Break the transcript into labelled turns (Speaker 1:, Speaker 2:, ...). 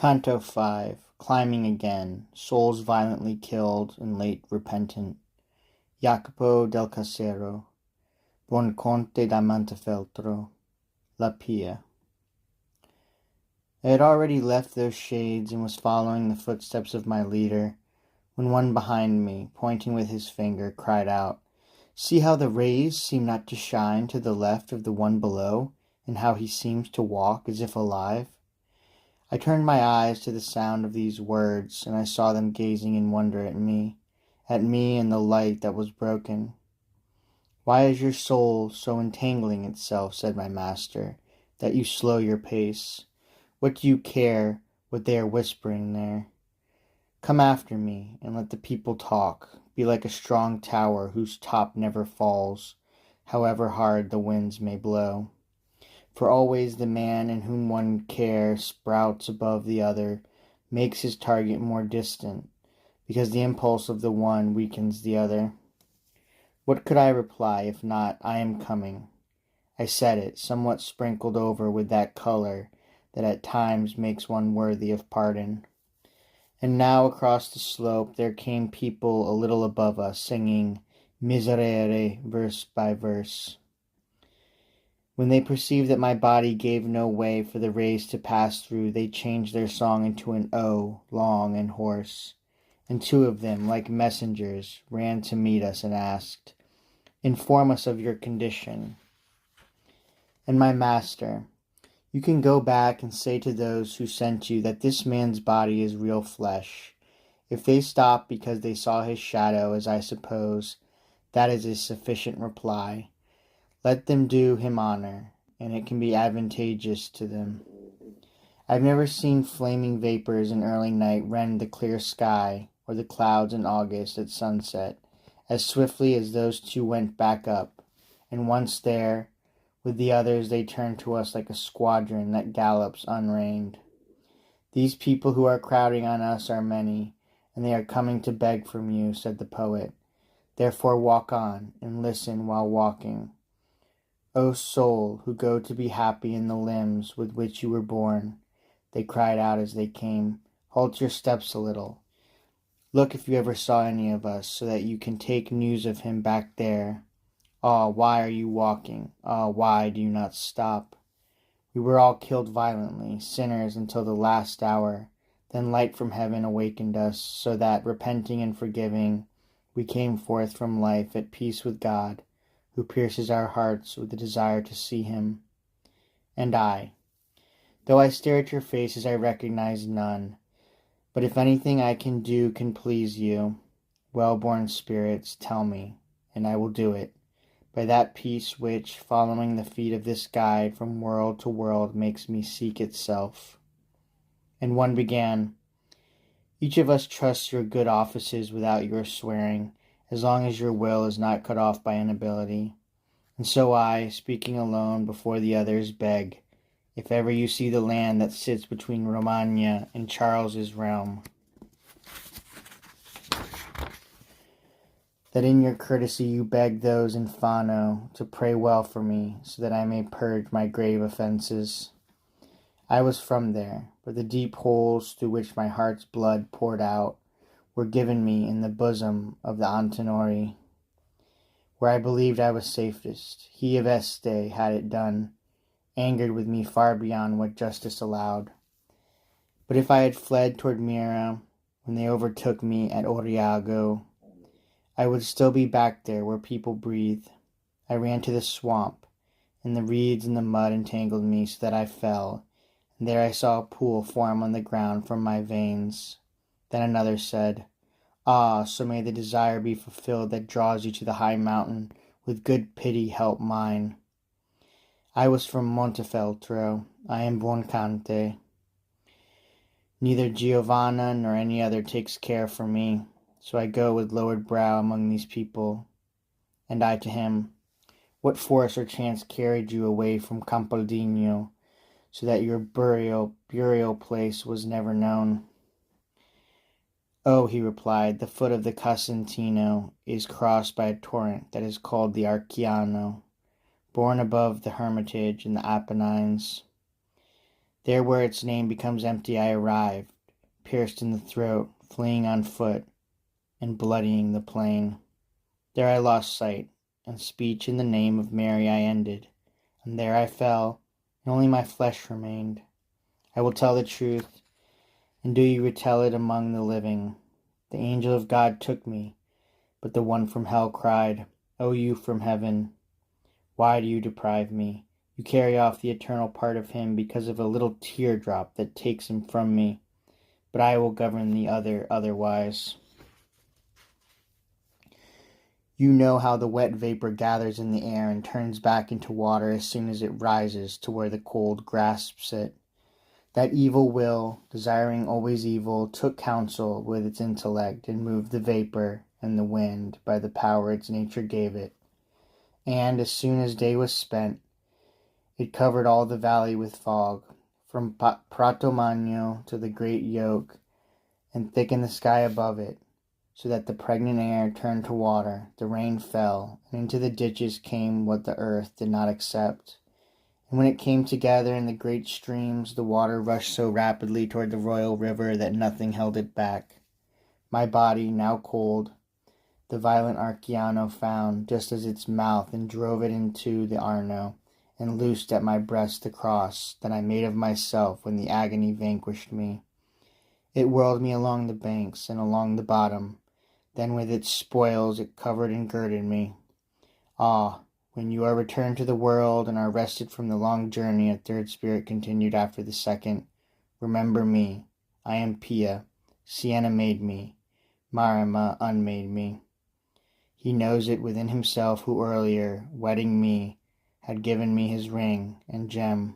Speaker 1: Canto 5. Climbing again. Souls violently killed and late repentant. Jacopo del Casero. Buon Conte da Montefeltro. La Pia. I had already left those shades and was following the footsteps of my leader, when one behind me, pointing with his finger, cried out, "See how the rays seem not to shine to the left of the one below, and how he seems to walk as if alive?" I turned my eyes to the sound of these words, and I saw them gazing in wonder at me and the light that was broken. "Why is your soul so entangling itself," said my master, "that you slow your pace? What do you care what they are whispering there? Come after me, and let the people talk. Be like a strong tower whose top never falls, however hard the winds may blow. For always the man in whom one care sprouts above the other makes his target more distant, because the impulse of the one weakens the other." What could I reply if not, "I am coming"? I said it, somewhat sprinkled over with that color that at times makes one worthy of pardon. And now across the slope there came people a little above us, singing Miserere verse by verse. When they perceived that my body gave no way for the rays to pass through, they changed their song into an O, long and hoarse. And two of them, like messengers, ran to meet us and asked, "Inform us of your condition." And my master, "You can go back and say to those who sent you that this man's body is real flesh. If they stop because they saw his shadow, as I suppose, that is a sufficient reply. Let them do him honor, and it can be advantageous to them. I've never seen flaming vapors in early night rend the clear sky, or the clouds in August at sunset, as swiftly as those two went back up, and once there, with the others they turned to us like a squadron that gallops unreined. These people who are crowding on us are many, and they are coming to beg from you," said the poet. "Therefore walk on, and listen while walking. O soul, who go to be happy in the limbs with which you were born," they cried out as they came, "halt your steps a little. Look if you ever saw any of us, so that you can take news of him back there. Ah, why are you walking? Ah, why do you not stop? We were all killed violently, sinners until the last hour. Then light from heaven awakened us, so that, repenting and forgiving, we came forth from life at peace with God, who pierces our hearts with the desire to see him. And I, though I stare at your faces, I recognize none. But if anything I can do can please you, well-born spirits, tell me, and I will do it, by that peace which, following the feet of this guide from world to world, makes me seek itself." And one began, "Each of us trusts your good offices without your swearing, as long as your will is not cut off by inability. And so I, speaking alone before the others, beg, if ever you see the land that sits between Romagna and Charles's realm, that in your courtesy you beg those in Fano to pray well for me, so that I may purge my grave offenses. I was from there, but the deep holes through which my heart's blood poured out were given me in the bosom of the Antinori, where I believed I was safest. He of Este had it done, angered with me far beyond what justice allowed. But if I had fled toward Mira when they overtook me at Oriago, I would still be back there where people breathe. I ran to the swamp, and the reeds and the mud entangled me so that I fell, and there I saw a pool form on the ground from my veins. Then another said, 'Ah, so may the desire be fulfilled that draws you to the high mountain. With good pity help mine.' I was from Montefeltro. I am Buoncante. Neither Giovanna nor any other takes care for me, so I go with lowered brow among these people." And I to him, "What force or chance carried you away from Campaldino, so that your burial place was never known?" "Oh," he replied, "the foot of the Casentino is crossed by a torrent that is called the Archiano, born above the Hermitage in the Apennines. There where its name becomes empty I arrived, pierced in the throat, fleeing on foot, and bloodying the plain. There I lost sight, and speech in the name of Mary I ended, and there I fell, and only my flesh remained. I will tell the truth, and do you retell it among the living. The angel of God took me, but the one from hell cried, O you from heaven, why do you deprive me? You carry off the eternal part of him because of a little teardrop that takes him from me, but I will govern the other otherwise. You know how the wet vapor gathers in the air and turns back into water as soon as it rises to where the cold grasps it. That evil will, desiring always evil, took counsel with its intellect and moved the vapor and the wind by the power its nature gave it. And as soon as day was spent, it covered all the valley with fog, from Prato Magno to the great yoke, and thickened the sky above it, so that the pregnant air turned to water, the rain fell, and into the ditches came what the earth did not accept. And when it came together in the great streams, the water rushed so rapidly toward the royal river that nothing held it back. My body, now cold, the violent Archiano found just as its mouth, and drove it into the Arno, and loosed at my breast the cross that I made of myself when the agony vanquished me. It whirled me along the banks and along the bottom, then with its spoils it covered and girded me. Ah, when you are returned to the world and are rested from the long journey a third spirit continued after the second, remember me. I am Pia. Siena made me. Marima unmade me. He knows it within himself who earlier, wedding me, had given me his ring and gem.